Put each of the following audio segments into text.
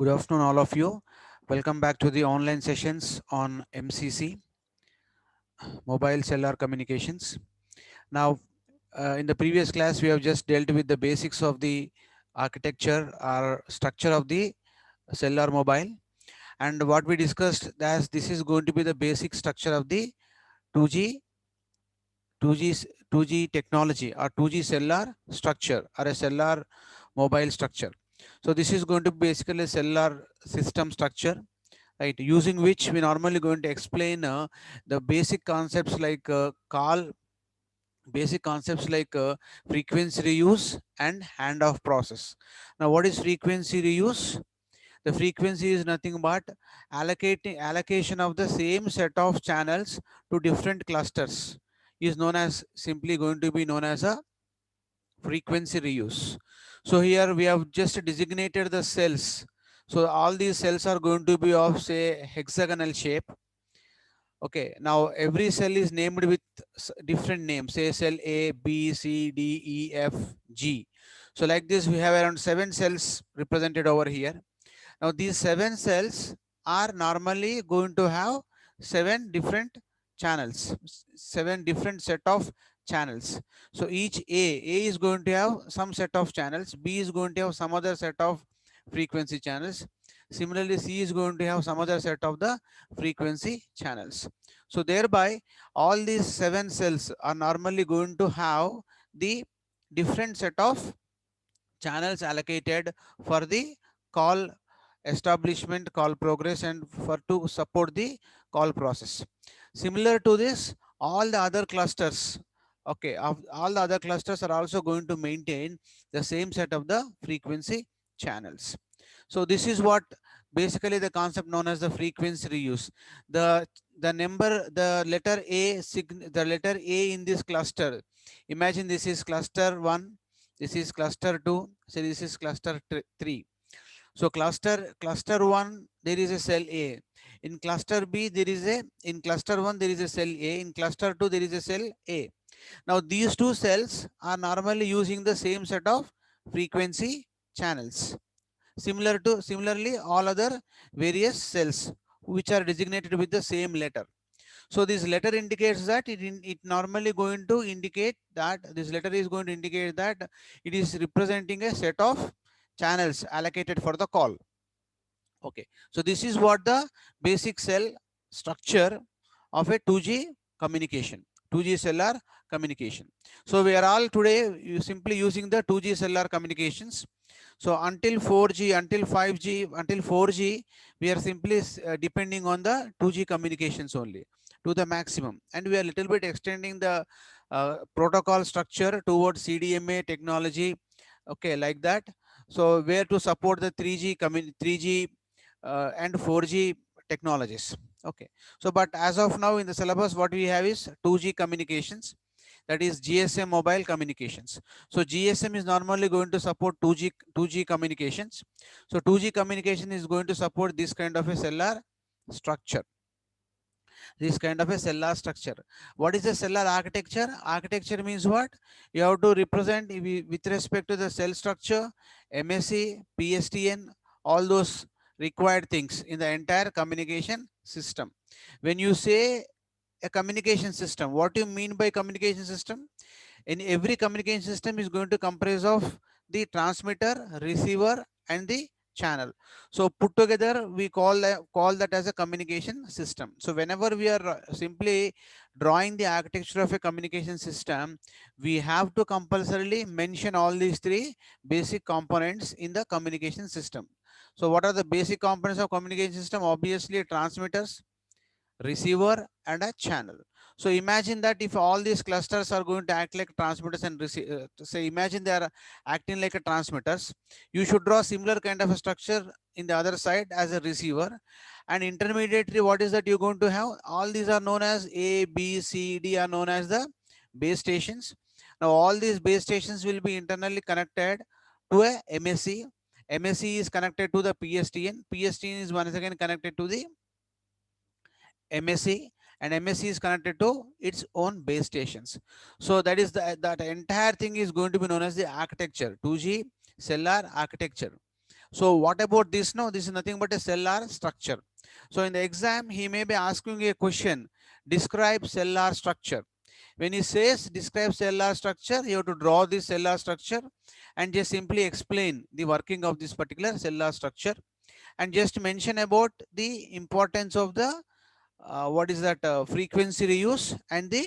Good afternoon, all of you. Welcome back to the online sessions on MCC, Mobile Cellular Communications. Now, in the previous class, we have just dealt with the basics of the architecture or structure of the cellular mobile. And what we discussed as this is going to be the basic structure of the 2G, 2G, 2G technology or 2G cellular structure or a cellular mobile structure. So this is going to be basically a cellular system structure, right, using which we normally going to explain the basic concepts like frequency reuse and handoff process. Now what is frequency reuse? The frequency is nothing but allocation of the same set of channels to different clusters is known as simply going to be known as a frequency reuse. So here we have just designated the cells. So all these cells are going to be of say hexagonal shape. Okay, now every cell is named with different names, say cell A, B, C, D, E, F, G. So like this, we have around 7 cells represented over here. Now these 7 cells are normally going to have 7 different channels, 7 different set of channels. So each A is going to have some set of channels, B is going to have some other set of frequency channels. Similarly, C is going to have some other set of the frequency channels. So thereby, all these 7 cells are normally going to have the different set of channels allocated for the call establishment, call progress, and for to support the call process. Similar to this, all the other clusters, okay, of all the other clusters are also going to maintain the same set of the frequency channels. So this is what basically the concept known as the frequency reuse. The letter A, the letter A in this cluster. Imagine this is cluster one, this is cluster two, so this is cluster three. So cluster one, there is a cell A. In cluster B, in cluster one, there is a cell A. In cluster two, there is a cell A. Now these two cells are normally using the same set of frequency channels. Similarly, all other various cells which are designated with the same letter. So this letter indicates that it normally going to indicate that this letter is going to indicate that it is representing a set of channels allocated for the call. Okay, so this is what the basic cell structure of a 2G communication, 2G cellular communication. So we are all today simply using the 2G cellular communications. So until 4G, until 5G, until 4G, we are simply depending on the 2G communications only to the maximum, and we are little bit extending the protocol structure towards CDMA technology. Okay, like that. So where to support the 3G and 4G technologies. Okay, so but as of now in the syllabus, what we have is 2G communications, that is GSM mobile communications. So GSM is normally going to support 2G communications. So 2G communication is going to support this kind of a cellular structure. This kind of a cellular structure. What is a cellular architecture? Architecture means what? You have to represent with respect to the cell structure, MSC, PSTN, all those required things in the entire communication system. When you say a communication system, what do you mean by communication system? In every communication system is going to comprise of the transmitter, receiver, and the channel. So put together we call that as a communication system. So whenever we are simply drawing the architecture of a communication system, we have to compulsorily mention all these three basic components in the communication system. So what are the basic components of communication system? Obviously transmitters, receiver, and a channel. So imagine that if all these clusters are going to act like transmitters and say imagine they are acting like a transmitters, you should draw similar kind of a structure in the other side as a receiver. And intermediary, what is that you're going to have? All these are known as A, B, C, D are known as the base stations. Now all these base stations will be internally connected to a MSC. MSC is connected to the PSTN. PSTN is once again connected to the MSC, and MSC is connected to its own base stations. So that is that entire thing is going to be known as the architecture, 2G cellular architecture. So what about this? No, this is nothing but a cellular structure. So in the exam, he may be asking a question, describe cellular structure. When he says describe cellular structure, you have to draw this cellular structure and just simply explain the working of this particular cellular structure, and just mention about the importance of the what is that frequency reuse and the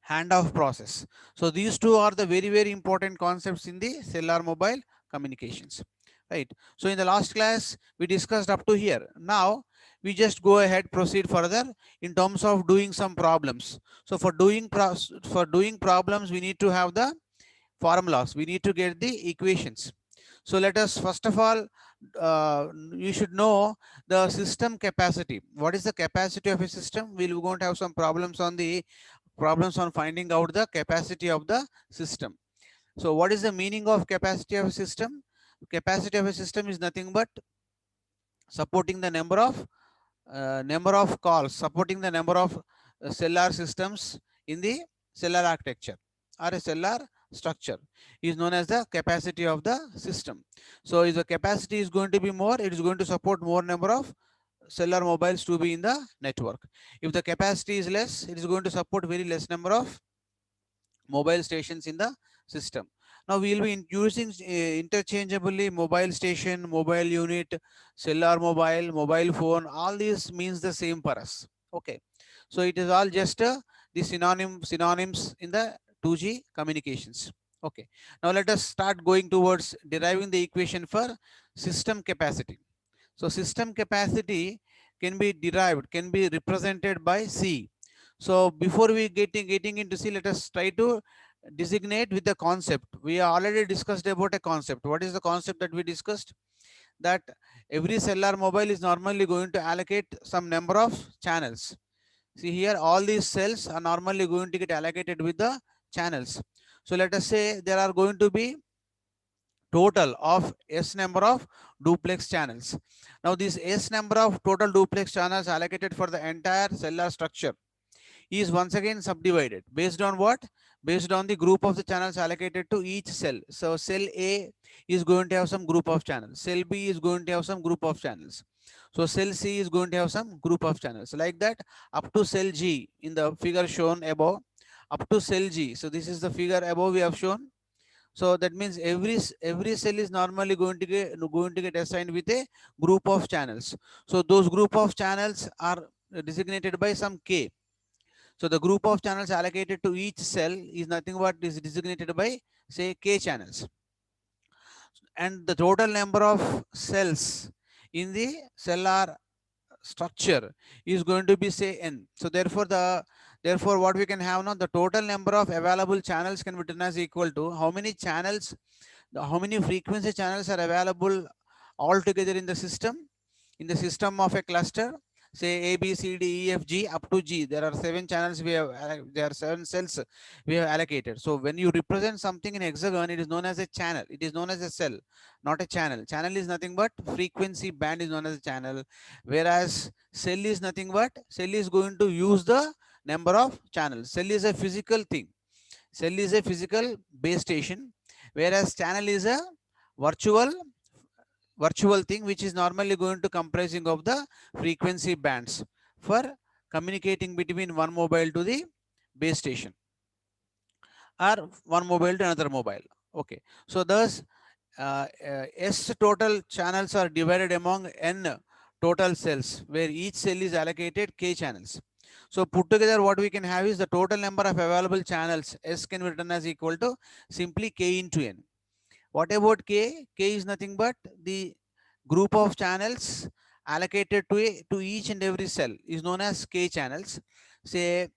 handoff process. So these two are the very, very important concepts in the cellular mobile communications, right? So in the last class, we discussed up to here. Now we just go ahead, proceed further in terms of doing some problems. So for doing problems, we need to have the formulas. We need to get the equations. So let us first of all, you should know the system capacity. What is the capacity of a system? We're going to have some problems on finding out the capacity of the system. So what is the meaning of capacity of a system? Capacity of a system is nothing but supporting the number of calls, supporting the number of cellular systems in the cellular architecture or a cellular structure is known as the capacity of the system. So if the capacity is going to be more, it is going to support more number of cellular mobiles to be in the network. If the capacity is less, it is going to support very less number of mobile stations in the system. Now we will be using interchangeably mobile station, mobile unit, cellular mobile, mobile phone. All these means the same for us. Okay, so it is all just the synonyms in the 2G communications. Okay, now let us start going towards deriving the equation for system capacity. So system capacity can be derived, can be represented by C. So before we getting into C, let us try to designate with the concept. We already discussed about a concept. What is the concept that we discussed? That every cellular mobile is normally going to allocate some number of channels. See here, all these cells are normally going to get allocated with the channels. So let us say there are going to be total of S number of duplex channels. Now this S number of total duplex channels allocated for the entire cellular structure is once again subdivided based on what? Based on the group of the channels allocated to each cell. So cell A is going to have some group of channels. Cell B is going to have some group of channels. So cell C is going to have some group of channels. Like that up to cell G in the figure shown above. Up to cell G. So this is the figure above we have shown. So that means every cell is normally going to get assigned with a group of channels. So those group of channels are designated by some K. So the group of channels allocated to each cell is nothing but is designated by say K channels. And the total number of cells in the cellular structure is going to be say N. So therefore what we can have now, the total number of available channels can be written as equal to how many channels, how many frequency channels are available altogether in the system of a cluster. Say A, B, C, D, E, F, G up to G. There are 7 channels we have, there are 7 cells we have allocated. So when you represent something in hexagon, it is known as a channel. It is known as a cell, not a channel. Channel is nothing but frequency band is known as a channel. Whereas cell is nothing but cell is going to use the number of channels. Cell is a physical thing. Cell is a physical base station, whereas channel is a virtual virtual thing which is normally going to comprising of the frequency bands for communicating between one mobile to the base station or one mobile to another mobile. Okay, so thus S total channels are divided among N total cells where each cell is allocated K channels. So put together what we can have is the total number of available channels S can be written as equal to simply K into N. What about K? K is nothing but the group of channels allocated to each and every cell is known as K channels. Say,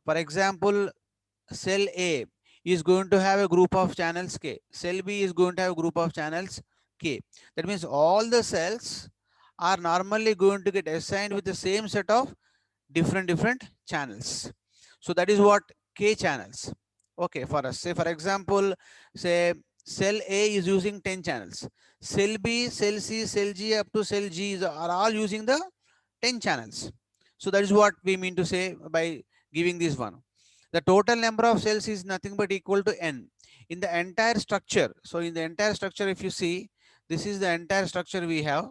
for example, cell A is going to have a group of channels K. Cell B is going to have a group of channels K. That means all the cells are normally going to get assigned with the same set of different channels. So that is what K channels. Okay, for us, say for example, say cell A is using 10 channels. Cell B, cell C, cell G up to cell G are all using the 10 channels. So that is what we mean to say by giving this one. The total number of cells is nothing but equal to N in the entire structure. So in the entire structure, if you see, This is the entire structure we have.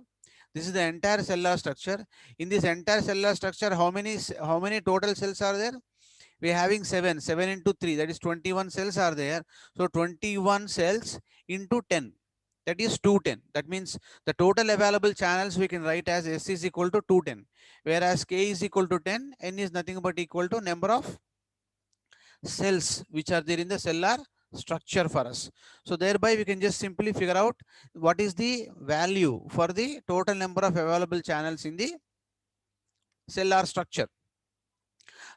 This is the entire cellular structure. In this entire cellular structure, how many total cells are there? We are having 7 into 3, that is 21 cells are there. So 21 cells into 10, that is 210. That means the total available channels we can write as S is equal to 210, whereas K is equal to 10, N is nothing but equal to number of cells which are there in the cellular structure for us. So thereby we can just simply figure out what is the value for the total number of available channels in the cellular structure.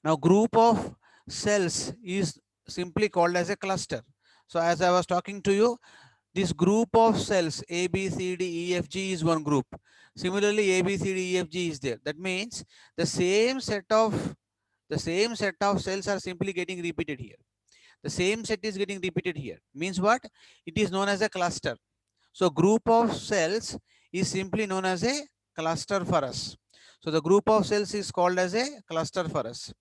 Now group of cells is simply called as a cluster. So as I was talking to you, this group of cells A, B, C, D, E, F, G is one group. Similarly, A, B, C, D, E, F, G is there. That means the same set of cells are simply getting repeated here. The same set is getting repeated here. Means what? It is known as a cluster. So group of cells is simply known as a cluster for us. So the group of cells is called as a cluster for us.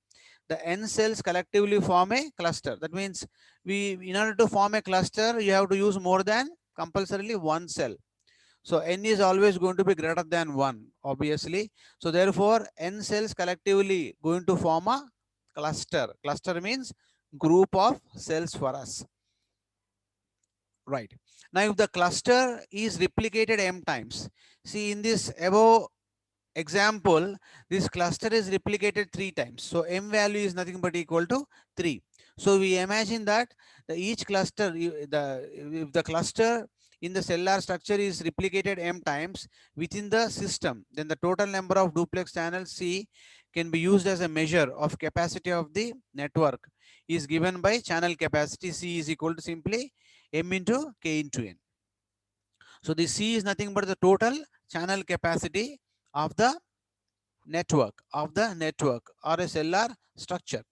The n cells collectively form a cluster. That means in order to form a cluster, you have to use more than compulsorily one cell. So n is always going to be greater than 1, obviously. So therefore, n cells collectively going to form a cluster. Cluster means group of cells for us. Right. Now, if the cluster is replicated m times, see in this above example, this cluster is replicated 3 times. So m value is nothing but equal to 3. So we imagine that each cluster, if the cluster in the cellular structure is replicated m times within the system, then the total number of duplex channels C can be used as a measure of capacity of the network is given by channel capacity. C is equal to simply m into K into N. So the C is nothing but the total channel capacity of the network or a cellular structure.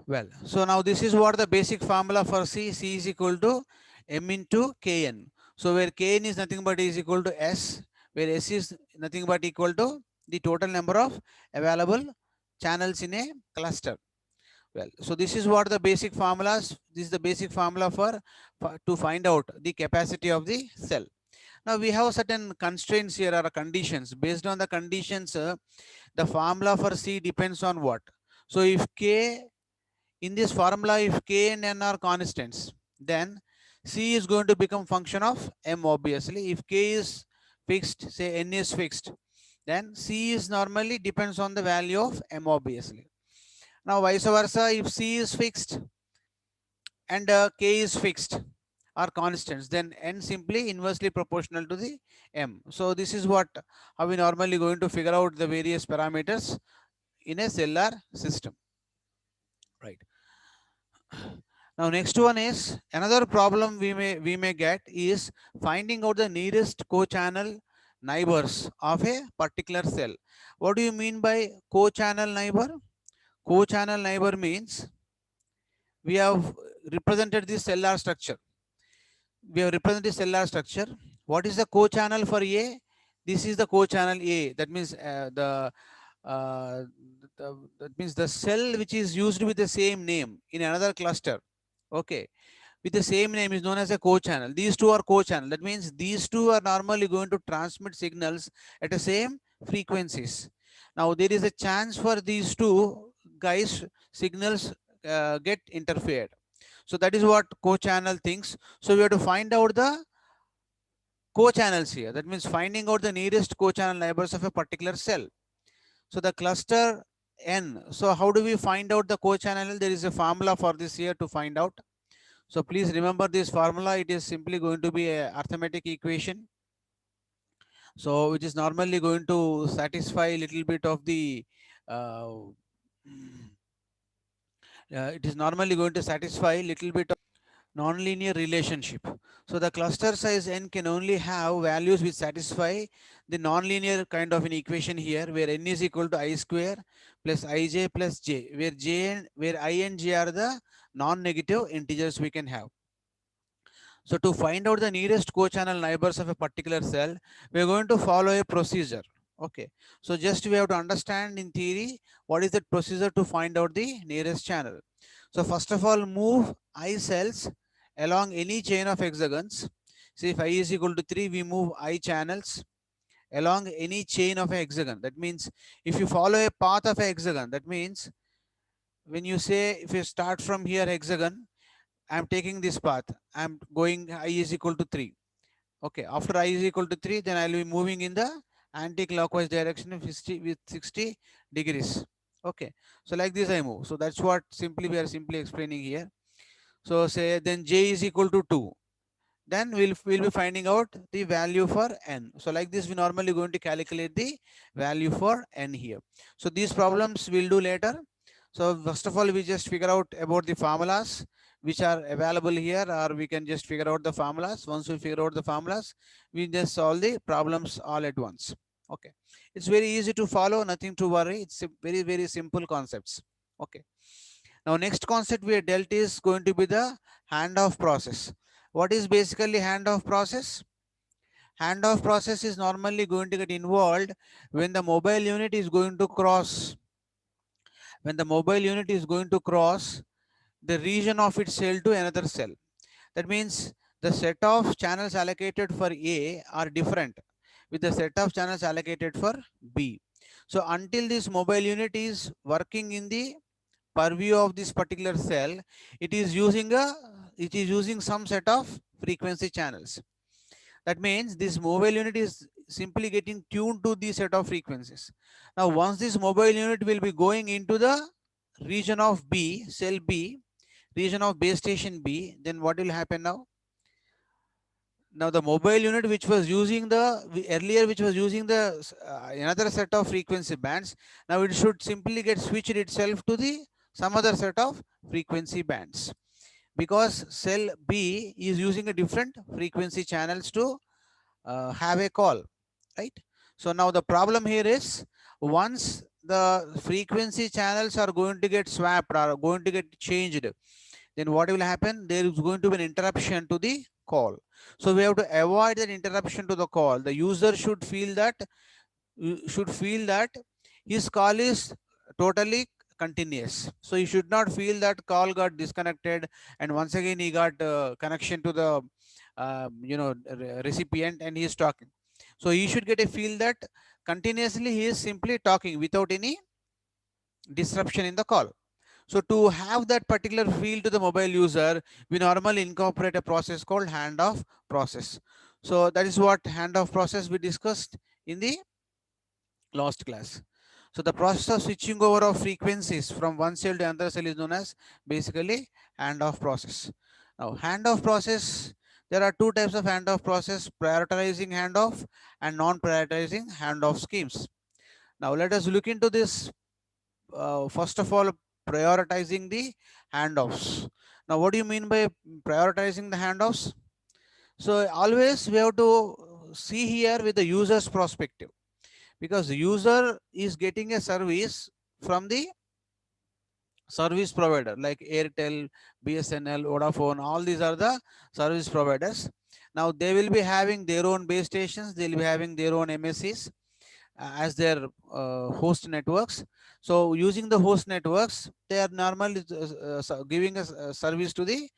Well, so now this is what the basic formula for C. C is equal to M into Kn. So where Kn is nothing but is equal to S, where S is nothing but equal to the total number of available channels in a cluster. Well, so this is what the basic formulas. This is the basic formula for to find out the capacity of the cell. Now we have certain constraints here or conditions. Based on the conditions, the formula for C depends on what? So if K, in this formula, if K and N are constants, then C is going to become function of M, obviously. If K is fixed, say N is fixed, then C is normally depends on the value of M, obviously. Now vice versa, if C is fixed and K is fixed or constants, then N simply inversely proportional to the M. So this is what how we normally going to figure out the various parameters in a cellular system. Right. Now next one is another problem we may get is finding out the nearest co-channel neighbors of a particular cell. What do you mean by co-channel neighbor? Co-channel neighbor means we have represented the cellular structure. We have represented the cellular structure. What is the co-channel for A? This is the co-channel A. That means uh, that means the cell which is used with the same name in another cluster. Okay, with the same name is known as a co-channel. These two are co-channel. That means these two are normally going to transmit signals at the same frequencies. Now there is a chance for these two guys signals get interfered. So that is what co-channel thinks. So we have to find out the co-channels here. That means finding out the nearest co-channel neighbors of a particular cell. So the cluster N. So how do we find out the co-channel? There is a formula for this here to find out. So please remember this formula. It is simply going to be a arithmetic equation. So which is normally going to satisfy a little bit of the it is normally going to satisfy a little bit of nonlinear relationship. So the cluster size n can only have values which satisfy the nonlinear kind of an equation here, where n is equal to I square plus ij plus j, where I and j are the non-negative integers we can have. So to find out the nearest co-channel neighbors of a particular cell, we are going to follow a procedure. Okay. So just we have to understand in theory what is that procedure to find out the nearest channel. So first of all, move I cells along any chain of hexagons. See, if I is equal to 3, we move I channels along any chain of a hexagon. That means if you follow a path of a hexagon, that means when you say, if you start from here hexagon, I'm taking this path, I'm going I is equal to 3. Okay, after I is equal to 3, then I'll be moving in the anti-clockwise direction of 60 with 60 degrees. Okay, so like this I move. So that's what simply we are simply explaining here. So say then j is equal to 2, then we'll be finding out the value for n. So like this we normally going to calculate the value for n here. So these problems we'll do later. So first of all, we just figure out about the formulas which are available here, or we can just figure out the formulas. Once we figure out the formulas, we just solve the problems all at once. Okay, it's very easy to follow, nothing to worry. It's a very simple concepts. Okay, now next concept we have dealt is going to be the handoff process. What is basically handoff process? Handoff process is normally going to get involved when the mobile unit is going to cross, when the mobile unit is going to cross the region of its cell to another cell. That means the set of channels allocated for A are different with the set of channels allocated for B. So until this mobile unit is working in the purview of this particular cell, it is using some set of frequency channels. That means this mobile unit is simply getting tuned to the set of frequencies. Now once this mobile unit will be going into the region of B, cell B, region of base station B, then what will happen now? Now the mobile unit which was using the earlier, which was using the another set of frequency bands, now it should simply get switched itself to the some other set of frequency bands, because cell B is using a different frequency channels to have a call, right? So now the problem here is, once the frequency channels are going to get swapped or going to get changed, then what will happen? There is going to be an interruption to the call. So we have to avoid that interruption to the call. The user should feel that his call is totally continuous. So he should not feel that call got disconnected and once again he got connection to the recipient and he is talking. So he should get a feel that continuously he is simply talking without any disruption in the call. So to have that particular feel to the mobile user, we normally incorporate a process called handoff process. So that is what handoff process we discussed in the last class. So the process of switching over of frequencies from one cell to another cell is known as basically handoff process. Now handoff process, there are two types of handoff process: prioritizing handoff and non-prioritizing handoff schemes. Now let us look into this. First of all, prioritizing the handoffs. Now what do you mean by prioritizing the handoffs? So always we have to see here with the user's perspective, because the user is getting a service from the service provider like Airtel, BSNL, Vodafone. All these are the service providers. Now they will be having their own base stations, they will be having their own MSCs as their host networks. So using the host networks, they are normally giving us service to the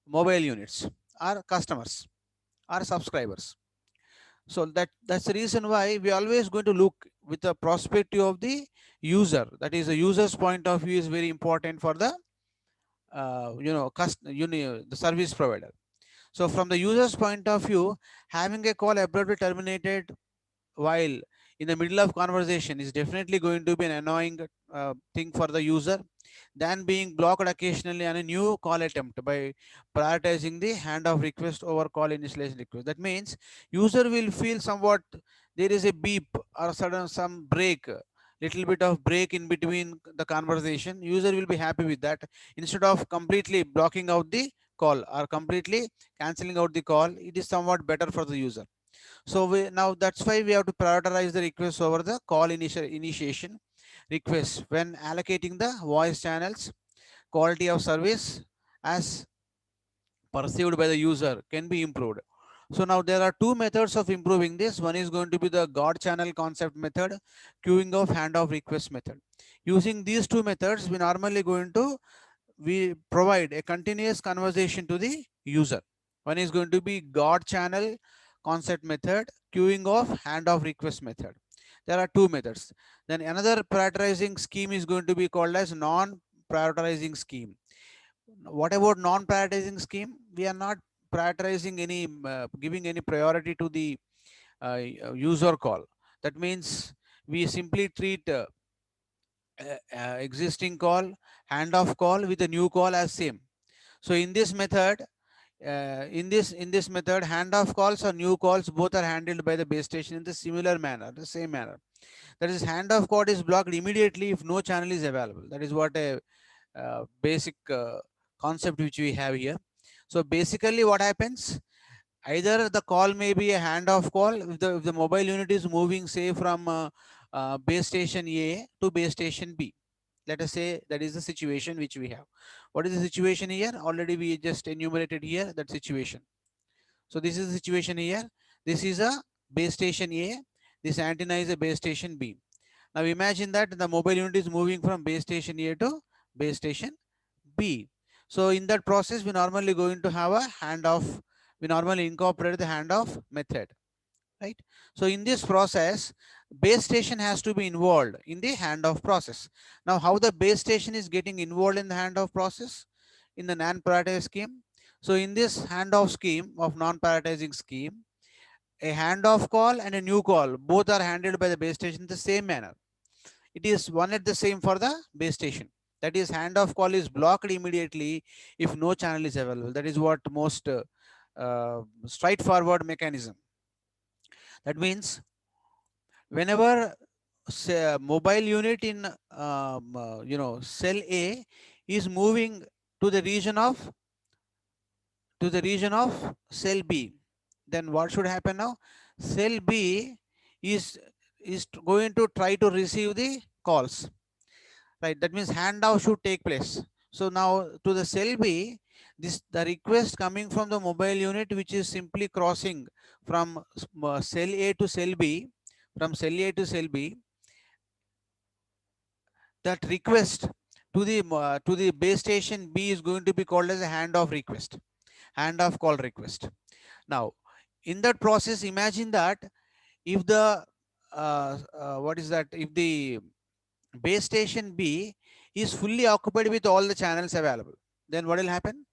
mobile units or customers or subscribers. So that's the reason why we always going to look with the perspective of the user. That is, the user's point of view is very important for the the service provider. So from the user's point of view, having a call abruptly terminated while in the middle of conversation is definitely going to be an annoying thing for the user, than being blocked occasionally on a new call attempt by prioritizing the handoff request over call initialization request. That means user will feel somewhat there is a beep or sudden some break, little bit of break in between the conversation. User will be happy with that. Instead of completely blocking out the call or completely canceling out the call, it is somewhat better for the user. So now that's why we have to prioritize the request over the call initiation request when allocating the voice channels. Quality of service as perceived by the user can be improved. So now there are two methods of improving this. One is going to be the God channel concept method, queuing of handoff request method. Using these two methods, we normally going to we provide a continuous conversation to the user. One is going to be God channel concept method, queuing of handoff request method. There are two methods. Then another prioritizing scheme is going to be called as non-prioritizing scheme. What about non-prioritizing scheme? We are not prioritizing any, giving any priority to the user call. That means we simply treat existing call, handoff call with a new call as same. So in this method, in this method, handoff calls or new calls both are handled by the base station in the similar manner, the same manner. That is, handoff call is blocked immediately if no channel is available. That is what a basic concept which we have here. So basically, what happens? Either the call may be a handoff call if the mobile unit is moving, say, from base station A to base station B. Let us say that is the situation which we have. What is the situation here? Already we just enumerated here that situation. So this is the situation here. This is a base station A. This antenna is a base station B. Now imagine that the mobile unit is moving from base station A to base station B. So in that process, we normally going to have a handoff. We normally incorporate the handoff method, right? So in this process, base station has to be involved in the handoff process. Now, how the base station is getting involved in the handoff process in the non-prioritized scheme? So in this handoff scheme of non-prioritizing scheme, a handoff call and a new call both are handled by the base station in the same manner. It is one at the same for the base station. That is, handoff call is blocked immediately if no channel is available. That is what most straightforward mechanism. That means whenever say, mobile unit in cell A is moving to the region of cell B, then what should happen now? Cell B is going to try to receive the calls, right? That means handoff should take place. So now to the cell B, this the request coming from the mobile unit, which is simply crossing from cell A to cell B, from cell A to cell B, that request to the base station B is going to be called as a handoff request, handoff call request. Now, in that process, imagine that if the what is that? If the base station B is fully occupied with all the channels available, then what will happen?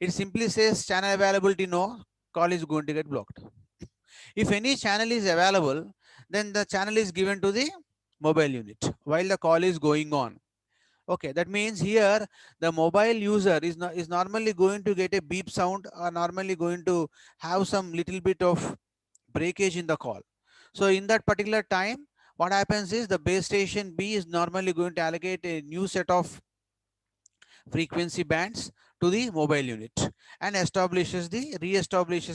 It simply says channel availability no, call is going to get blocked. If any channel is available, then the channel is given to the mobile unit while the call is going on. Okay, that means here the mobile user is normally going to get a beep sound, or normally going to have some little bit of breakage in the call. So in that particular time, what happens is the base station B is normally going to allocate a new set of frequency bands to the mobile unit and re-establishes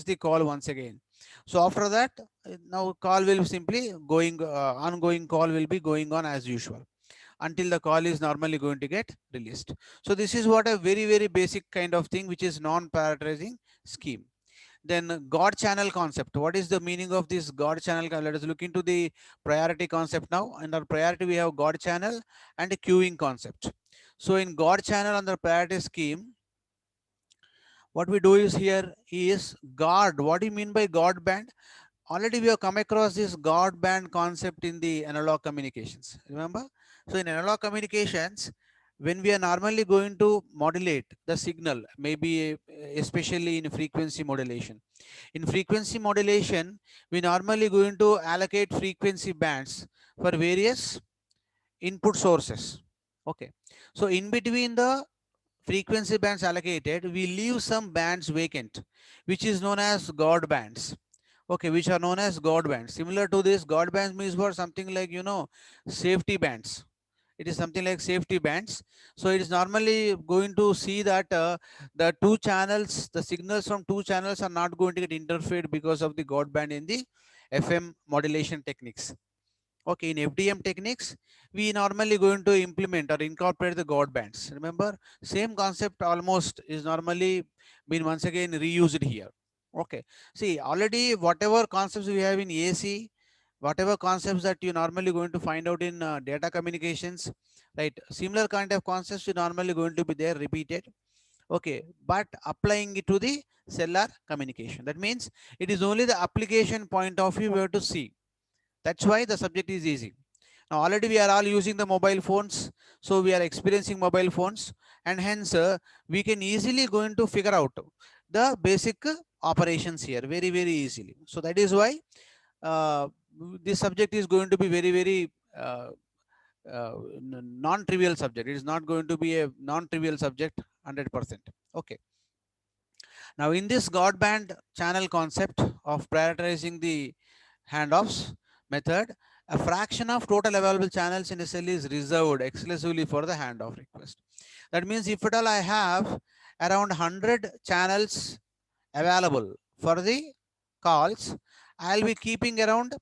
the call once again. So after that, now call will simply ongoing call will be going on as usual until the call is normally going to get released. So this is what a very, very basic kind of thing, which is non-prioritizing scheme. Then God channel concept. What is the meaning of this God channel? Let us look into the priority concept now. Under priority, we have God channel and a queuing concept. So in God channel under priority scheme, what we do is here is guard. What do you mean by guard band? Already we have come across this guard band concept in the analog communications. Remember? So in analog communications, when we are normally going to modulate the signal, maybe especially in frequency modulation. In frequency modulation, we normally going to allocate frequency bands for various input sources. Okay. So in between the frequency bands allocated, we leave some bands vacant, which is known as guard bands. Okay, which are known as guard bands. Similar to this, guard bands means for something like, safety bands. It is something like safety bands. So it is normally going to see that the two channels, the signals from two channels are not going to get interfered because of the guard band in the FM modulation techniques. Okay, in FDM techniques, we normally going to implement or incorporate the guard bands. Remember, same concept almost is normally been once again reused here. Okay, see, already whatever concepts we have in AC, whatever concepts that you normally going to find out in data communications, right? Similar kind of concepts are normally going to be there repeated. Okay, but applying it to the cellular communication. That means it is only the application point of view we have to see. That's why the subject is easy. Now already we are all using the mobile phones, so we are experiencing mobile phones, and hence we can easily going to figure out the basic operations here very easily. So that is why uh, this subject is going to be very non-trivial subject. It is not going to be a non-trivial subject 100%. Okay. Now in this God band channel concept of prioritizing the handoffs method, a fraction of total available channels in a cell is reserved exclusively for the handoff request. That means if at all I have around 100 channels available for the calls, I'll be keeping around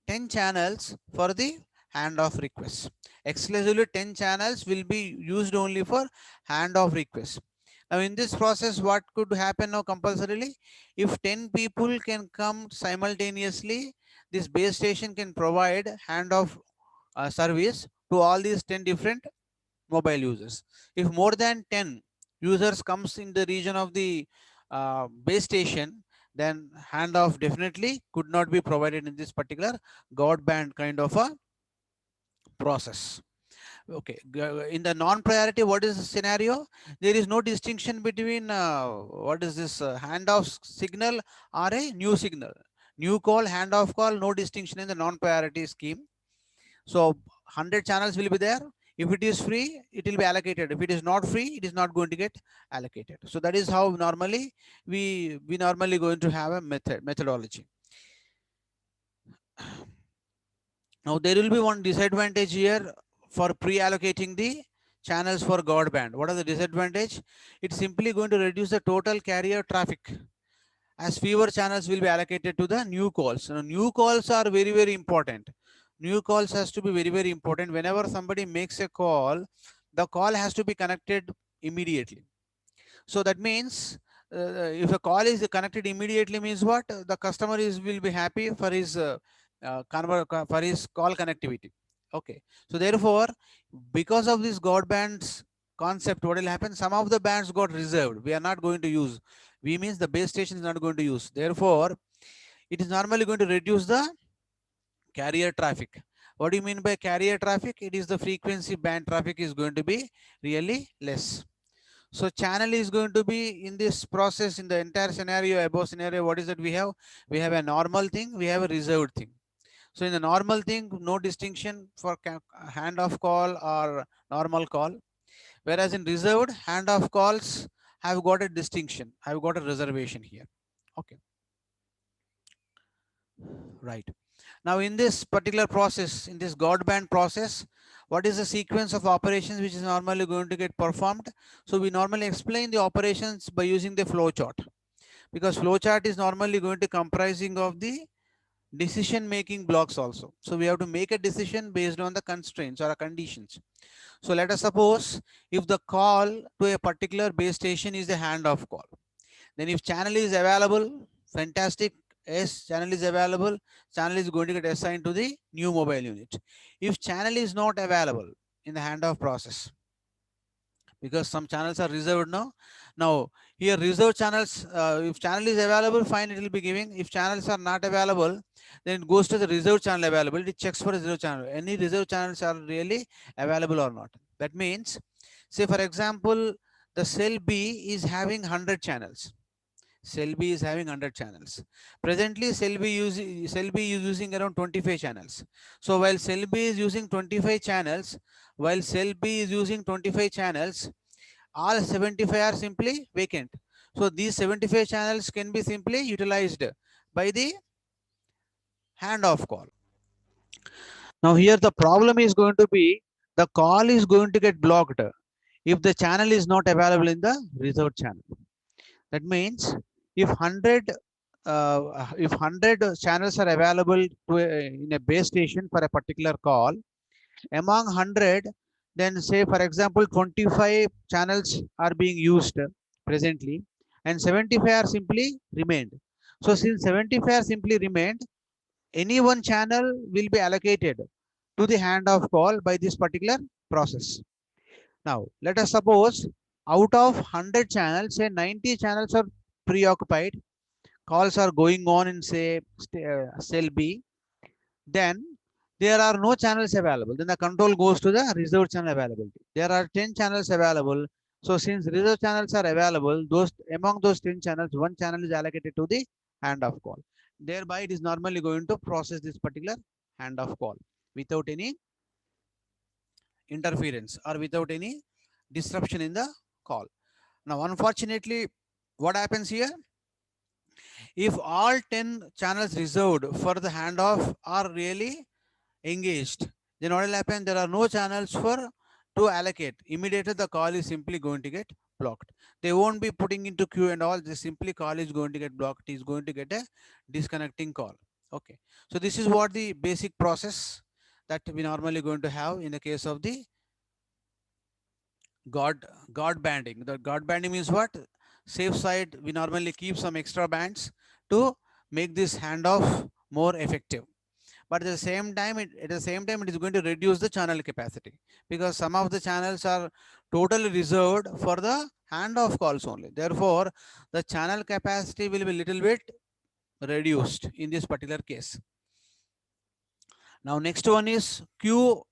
10 channels for the handoff requests. Exclusively 10 channels will be used only for handoff requests. Now in this process, what could happen now compulsorily? If 10 people can come simultaneously, this base station can provide handoff service to all these 10 different mobile users. If more than 10 users comes in the region of the base station, then handoff definitely could not be provided in this particular God band kind of a process. Okay, in the non-priority, what is the scenario? There is no distinction between what is this handoff signal or a new signal. New call, handoff call, no distinction in the non-priority scheme. So 100 channels will be there. If it is free, it will be allocated. If it is not free, it is not going to get allocated. So that is how normally we normally going to have a methodology. Now there will be one disadvantage here for pre-allocating the channels for God band. What are the disadvantage? It's simply going to reduce the total carrier traffic, as fewer channels will be allocated to the new calls. Now, new calls are very important. New calls has to be very important. Whenever somebody makes a call, the call has to be connected immediately. So that means if a call is connected immediately means what? The customer is will be happy for his for his call connectivity. Okay. So therefore, because of this God bands concept, what will happen? Some of the bands got reserved. We are not going to use. We means the base station is not going to use. Therefore, it is normally going to reduce the carrier traffic. What do you mean by carrier traffic? It is the frequency band traffic is going to be really less. So channel is going to be in this process, in the entire scenario, above scenario, what is that we have? We have a normal thing, we have a reserved thing. So in the normal thing, no distinction for handoff call or normal call. Whereas in reserved, handoff calls have got a distinction, have got a reservation here. Okay, right. Now in this particular process, in this God band process, what is the sequence of operations which is normally going to get performed? So we normally explain the operations by using the flow chart, because flow chart is normally going to comprising of the decision making blocks also. So we have to make a decision based on the constraints or conditions. So let us suppose if the call to a particular base station is a handoff call, then if channel is available, fantastic. Yes, channel is available. Channel is going to get assigned to the new mobile unit. If channel is not available in the handoff process, because some channels are reserved now. Now here reserved channels, if channel is available, fine, it will be giving. If channels are not available, then it goes to the reserved channel available. It checks for reserved channel. Any reserved channels are really available or not. That means, say for example, the cell B is having 100 channels. Cell B is having 100 channels. Presently, cell B is using around 25 channels. So while cell B is using 25 channels, while cell B is using 25 channels, all 75 are simply vacant. So these 75 channels can be simply utilized by the handoff call. Now here the problem is going to be the call is going to get blocked if the channel is not available in the reserved channel. That means if 100 channels are available to in a base station for a particular call, among 100, then say for example 25 channels are being used presently and 75 are simply remained. So since 75 are simply remained, any one channel will be allocated to the handoff call by this particular process. Now let us suppose Out of 100 channels, say 90 channels are preoccupied. Calls are going on in say cell B. Then there are no channels available. Then the control goes to the reserved channel availability. There are 10 channels available. So since reserved channels are available, those among those 10 channels, one channel is allocated to the handoff call. Thereby, it is normally going to process this particular handoff call without any interference or without any disruption in the call. Now, unfortunately, what happens here? If all 10 channels reserved for the handoff are really engaged, then what will happen? There are no channels for to allocate. Immediately the call is simply going to get blocked. They won't be putting into queue and all. This simply call is going to get blocked. Is going to get a disconnecting call. Okay. So this is what the basic process that we normally going to have in the case of the God God banding. The God banding means what? Safe side. We normally keep some extra bands to make this handoff more effective. But at the same time, it is going to reduce the channel capacity because some of the channels are totally reserved for the handoff calls only. Therefore, the channel capacity will be little bit reduced in this particular case. Now, next one is queue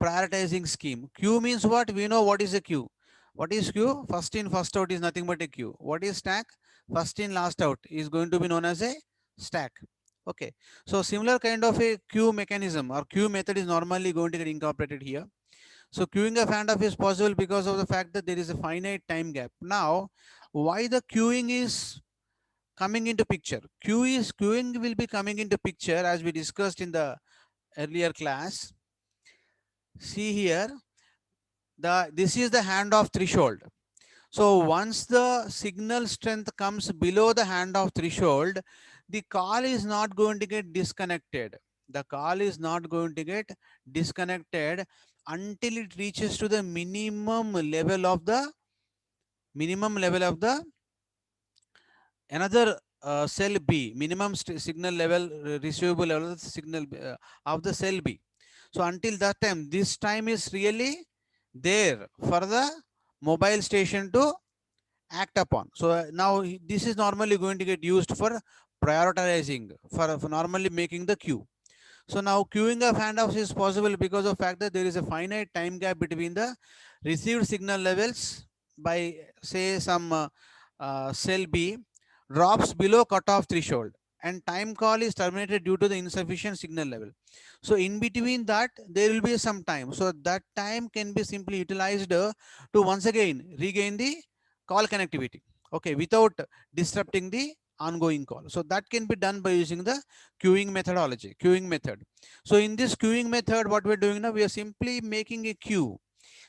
prioritizing scheme. Queue means what? We know what is a queue. What is queue? First in, first out is nothing but a queue. What is stack? First in, last out is going to be known as a stack. Okay. So, similar kind of a queue mechanism or queue method is normally going to get incorporated here. So, queuing of handoff is possible because of the fact that there is a finite time gap. Now, why the queuing is coming into picture? Queuing will be coming into picture as we discussed in the earlier class. See here, this is the handoff threshold. So once the signal strength comes below the handoff threshold, the call is not going to get disconnected. The call is not going to get disconnected until it reaches to the minimum level of the another cell B, minimum signal level, receivable level of the signal of the cell B. So until that time, this time is really there for the mobile station to act upon. So now this is normally going to get used for prioritizing, for normally making the queue. So now queuing of handoffs is possible because of the fact that there is a finite time gap between the received signal levels by say some cell B drops below cutoff threshold and time call is terminated due to the insufficient signal level. So in between that there will be some time. So that time can be simply utilized to once again regain the call connectivity. Okay, without disrupting the ongoing call. So that can be done by using the queuing method. So in this queuing method, what we're doing now, we are simply making a queue.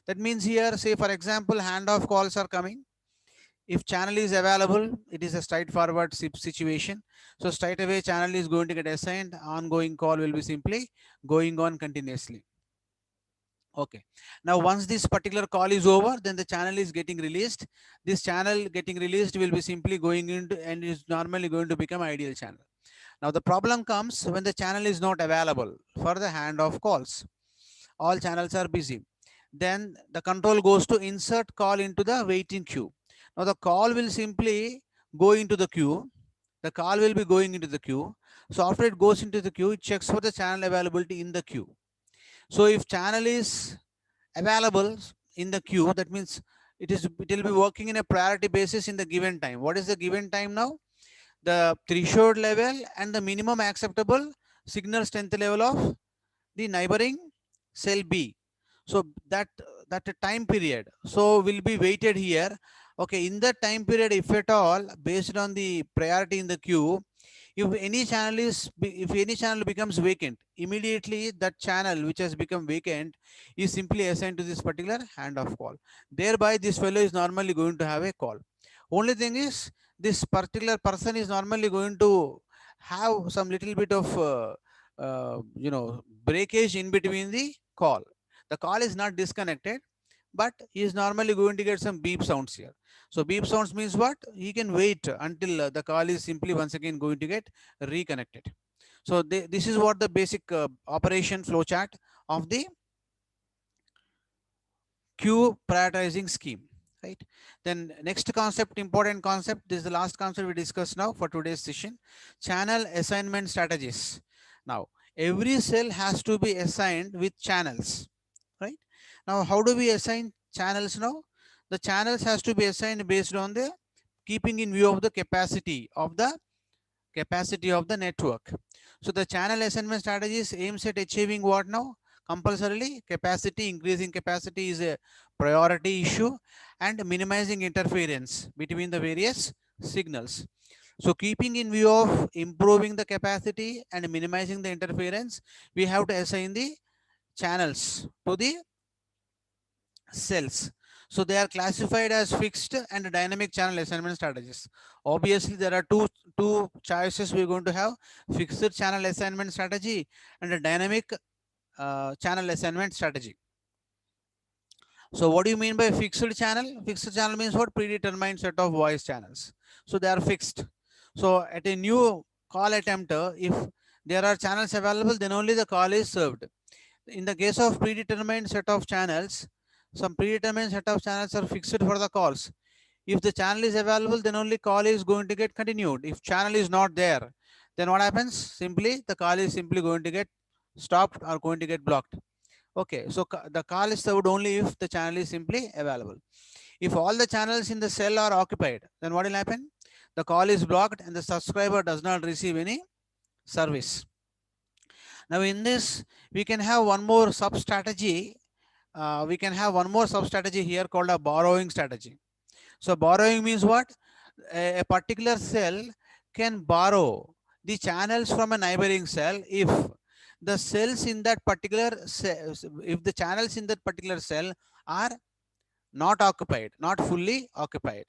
That means here, say for example, handoff calls are coming. If channel is available, it is a straightforward situation. So straight away channel is going to get assigned. Ongoing call will be simply going on continuously. Okay. Now, once this particular call is over, then the channel is getting released. This channel getting released will be simply going into and is normally going to become ideal channel. Now, the problem comes when the channel is not available for the handoff calls. All channels are busy. Then the control goes to insert call into the waiting queue. Now, the call will simply go into the queue. The call will be going into the queue. So, after it goes into the queue, it checks for the channel availability in the queue. So, if channel is available in the queue, that means it will be working in a priority basis in the given time. What is the given time now? The threshold level and the minimum acceptable signal strength level of the neighboring cell B. So that time period so will be weighted here. Okay, in that time period, if at all, based on the priority in the queue, if any channel becomes vacant, immediately that channel which has become vacant is simply assigned to this particular handoff call. Thereby this fellow is normally going to have a call. Only thing is, this particular person is normally going to have some little bit of breakage in between the call. The call is not disconnected, but he is normally going to get some beep sounds here. So beep sounds means what? He can wait until the call is simply once again going to get reconnected. So this is what the basic operation flowchart of the queue prioritizing scheme. right? Then next concept, important concept, this is the last concept we discuss now for today's session, channel assignment strategies. Now, every cell has to be assigned with channels, right? Now, how do we assign channels now? The channels has to be assigned based on the keeping in view of the capacity of the network. So the channel assignment strategies aims at achieving what now? Compulsorily capacity, increasing capacity is a priority issue, and minimizing interference between the various signals. So keeping in view of improving the capacity and minimizing the interference, we have to assign the channels to the cells. So they are classified as fixed and dynamic channel assignment strategies. Obviously, there are two choices we're going to have: fixed channel assignment strategy and a dynamic channel assignment strategy. So what do you mean by fixed channel? Fixed channel means what? Predetermined set of voice channels. So they are fixed. So at a new call attempt, if there are channels available, then only the call is served. In the case of predetermined set of channels, some predetermined set of channels are fixed for the calls. If the channel is available, then only call is going to get continued. If channel is not there, then what happens? Simply the call is simply going to get stopped or going to get blocked. Okay, so the call is served only if the channel is simply available. If all the channels in the cell are occupied, then what will happen? The call is blocked and the subscriber does not receive any service. Now in this, we can have one more sub strategy. We can have one more sub strategy here called a borrowing strategy. So borrowing means what? A particular cell can borrow the channels from a neighboring cell if the cells in that particular cell, if the channels in that particular cell are not occupied, not fully occupied.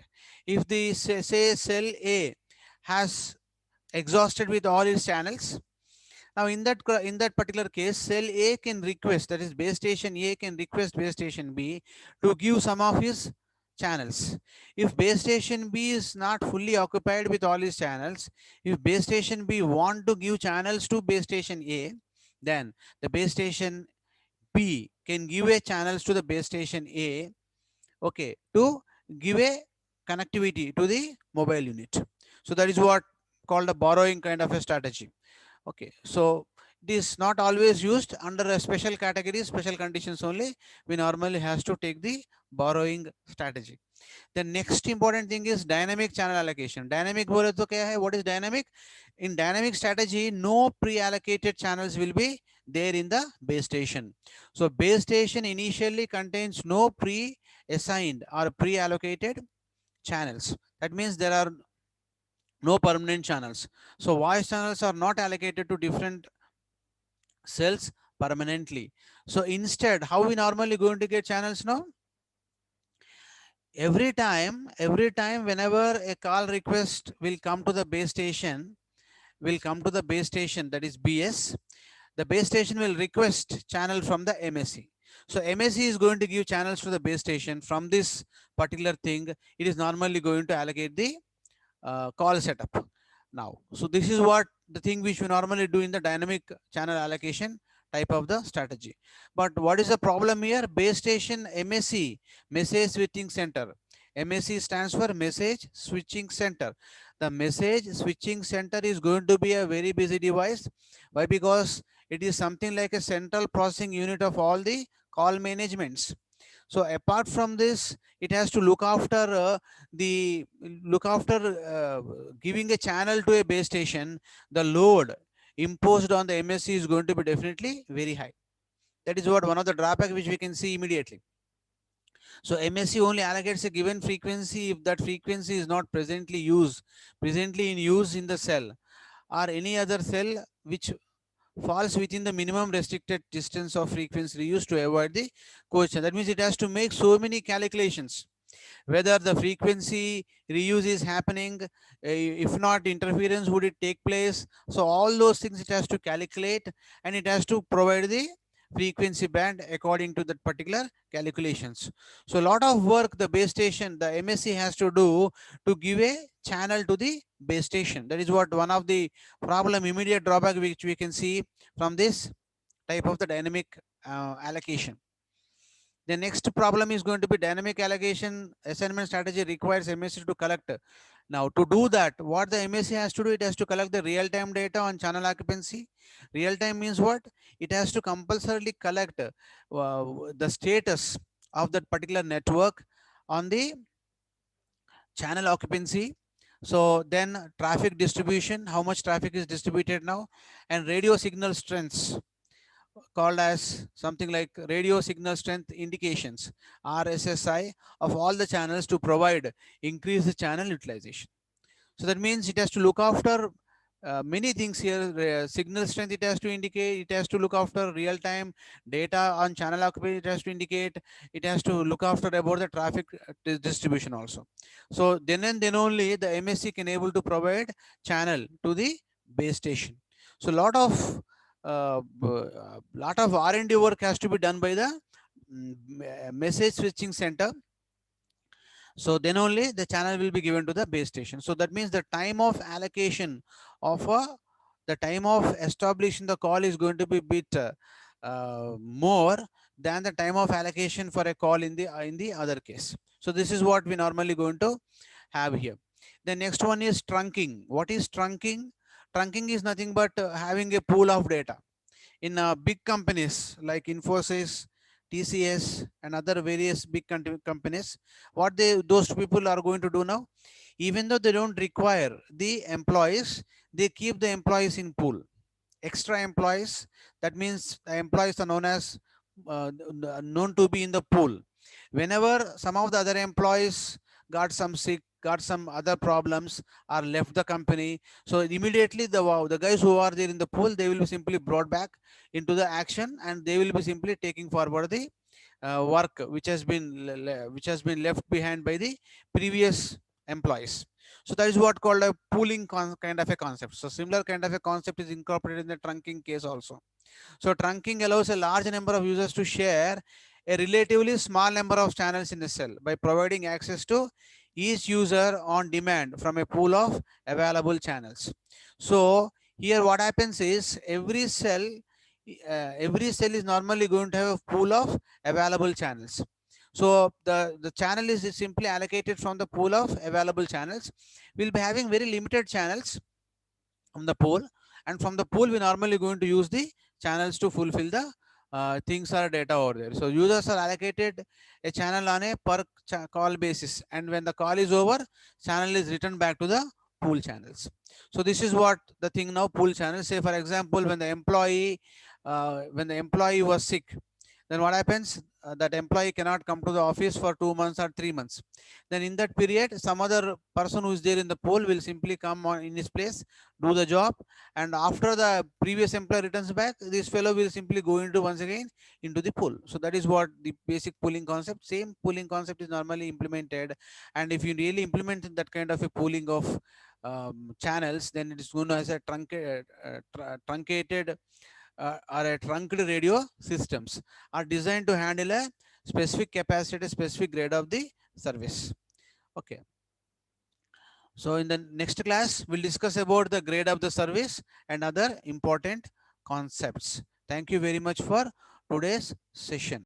If the say cell A has exhausted with all its channels, now in that particular case, cell A can request, that is base station A can request base station B to give some of his channels. If base station B is not fully occupied with all his channels, if base station B want to give channels to base station A, then the base station B can give a channels to the base station A, okay, to give a connectivity to the mobile unit. So that is what called a borrowing kind of a strategy. Okay, so it is not always used under a special category, special conditions only. We normally has to take the borrowing strategy. The next important thing is dynamic channel allocation. Dynamic बोले तो क्या है? What is dynamic? In dynamic strategy, no pre-allocated channels will be there in the base station. So base station initially contains no pre-assigned or pre-allocated channels. That means there are no permanent channels. So voice channels are not allocated to different cells permanently. So instead, how we normally going to get channels now? Every time whenever a call request will come to the base station, that is BS, the base station will request channel from the MSC. So MSC is going to give channels to the base station from this particular thing. It is normally going to allocate the call setup. Now, so this is what the thing which we normally do in the dynamic channel allocation type of the strategy. But what is the problem here? Base station MSC, message switching center. MSC stands for message switching center. The message switching center is going to be a very busy device. Why? Because it is something like a central processing unit of all the call managements. So apart from this, it has to the look after giving a channel to a base station. The load imposed on the MSC is going to be definitely very high. That is what one of the drawback which we can see immediately. So MSC only allocates a given frequency if that frequency is not presently in use in the cell or any other cell which falls within the minimum restricted distance of frequency used to avoid the cohesion. That means it has to make so many calculations whether the frequency reuse is happening, if not interference would it take place. So all those things it has to calculate and it has to provide the frequency band according to that particular calculations. So a lot of work the base station, the MSC has to do to give a channel to the base station. That is what one of the problem, immediate drawback which we can see from this type of the dynamic allocation. The next problem is going to be dynamic allocation assignment strategy requires MSC to collect. Now, to do that, what the MSC has to do, it has to collect the real-time data on channel occupancy. Real-time means what? It has to compulsorily collect the status of that particular network on the channel occupancy. So then traffic distribution, how much traffic is distributed now, and radio signal strengths called as something like radio signal strength indications, RSSI, of all the channels to provide increased channel utilization. So that means it has to look after many things here. Signal strength it has to indicate, it has to look after real time data on channel occupancy, it has to indicate, it has to look after about the traffic distribution also. So then and then only the MSC can able to provide channel to the base station. So lot of R&D work has to be done by the message switching center. So then only the channel will be given to the base station. So that means the time of allocation of the time of establishing the call is going to be bit more than the time of allocation for a call in the other case. So this is what we normally going to have here. The next one is trunking. What is trunking? Trunking is nothing but having a pool of data in big companies like Infosys, TCS, and other various big companies. What those people are going to do now, even though they don't require the employees, they keep the employees in pool. Extra employees, that means the employees are known as known to be in the pool. Whenever some of the other employees got some sick, got some other problems, or left the company, so immediately the guys who are there in the pool, they will be simply brought back into the action, and they will be simply taking forward the work which has been left behind by the previous employees. So that is what called a pooling kind of a concept. So similar kind of a concept is incorporated in the trunking case also. So trunking allows a large number of users to share a relatively small number of channels in a cell by providing access to each user on demand from a pool of available channels. So here what happens is every cell is normally going to have a pool of available channels. So the channel is simply allocated from the pool of available channels. We'll be having very limited channels from the pool, and from the pool we normally going to use the channels to fulfill the things or data over there. So users are allocated a channel on a per call basis, and when the call is over, channel is returned back to the pool channels. So this is what the thing now, pool channels. Say for example, when the employee was sick, then what happens? That employee cannot come to the office for 2 months or 3 months. Then in that period, some other person who is there in the pool will simply come on in his place, do the job, and after the previous employee returns back, this fellow will simply go into once again into the pool. So that is what the basic pooling concept. Same pooling concept is normally implemented, and if you really implement that kind of a pooling of channels, then it is known as a truncated or a trunked radio systems are designed to handle a specific capacity, specific grade of the service. Okay. So in the next class, we'll discuss about the grade of the service and other important concepts. Thank you very much for today's session.